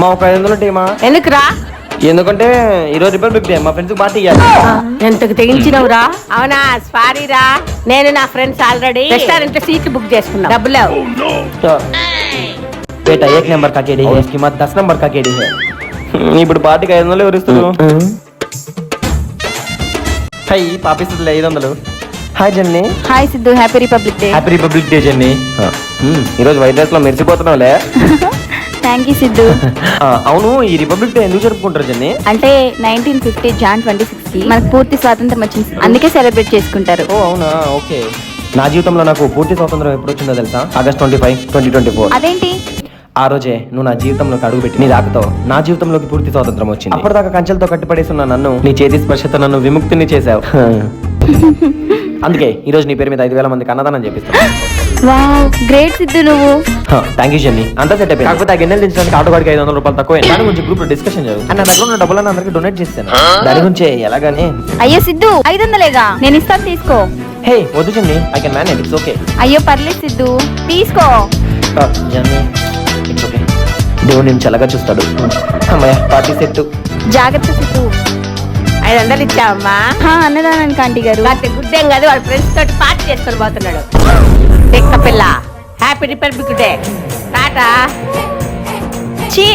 మా ఒక 500 టీమా? ఎందుకురా? ఎందుకంటే ఈరోజు రిపబ్లిక్ డే, మా ఫ్రెండ్స్ పార్టీ ఇవ్వాలి. ఎంతకు తెగించినవురా? అవునా, సారీరా. నేను నా ఫ్రెండ్స్ ఆల్రెడీ రెస్టారెంట్ సీట్లు బుక్ చేసుకున్నా. డబ్బులు లేవు. बेटा 1 नंबर का केडी है, इसकी मत 10 नंबर का केडी है. ఇప్పుడు పార్టీకి 500 ఎవరు ఇస్తున్నారు? హై పాపిస్తుంది 500. Hi Jenny. Hi Siddhu, happy republic day. Happy republic day Jenny. ఈరోజు వైట్ డ్రెస్ లో మెరిసిపోతున్నావులే. Thank you Siddhu. అవును, ఈ రిపబ్లిక్ డే ఎందుకు జరుపుకుంటారు జెన్నీ? అంటే 1950 జాన్ 26 కి మనకు పూర్తి స్వాతంత్రం వచ్చింది, అందుకే సెలబ్రేట్ చేసుకుంటారు. ఓ అవునా, ఓకే. నా జీవితంలో నాకు పూర్తి స్వాతంత్రం ఎప్పుడు వచ్చిందో తెలుసా? ఆగస్ట్ 25, 2024. అదేంటి? ఆ రోజే నువ్వు నా జీవితంలోకి అడుగుపెట్టి నీ రాకతో నా జీవితంలోకి పూర్తి స్వాతంత్రం వచ్చింది. అప్పటిదాకా కంచెలతో కట్టిపడేస్తున్న నన్ను నీ చేతి స్పర్శతో నన్ను విముక్తిని చేశావు. అందుకే ఈ రోజు నీ పేరు మీద 5,000 మందికి అన్నదానం చేపిస్తాను. వావ్, గ్రేట్ సిద్ధు నువ్వు. Thank you jenny. అంతా సెట్ అయిపోయింది. కాకపోతే ఆ గిన్నెలు దించడానికి ఆటో గాడికి 500 రూపాయలు తక్కువ. దాని గురించి గ్రూప్ లో డిస్కషన్ జరుగు. నా దగ్గర ఉన్న డబ్బులను అందరికి డొనేట్ చేస్తాను. దాని గురించి ఎలాగానే. అయ్యో సిద్ధు, 500లేగా, నేను ఇస్తాను, తీసుకో. హే వద్దు jenny, I can manage, it's okay. అయ్యో పర్లేదు సిద్ధు, తీసుకో. Jenny it's okay. దేవుడు నేను చల్లగా చూస్తాడు. అమ్మయ్య, పార్టీ సెట్. జాగ్రత్త సిద్ధు. 500 ఇచ్చావమ్మా? అన్నదానానికి ఆంటీ గారు. గుడ్డేం కాదు, వాళ్ళ ఫ్రెండ్స్ తోటి పార్టీ చేసుకొని పోతున్నాడు. ఎక్క పిల్ల, హ్యాపీ రిపబ్లిక్ డే. టాటా. చీ.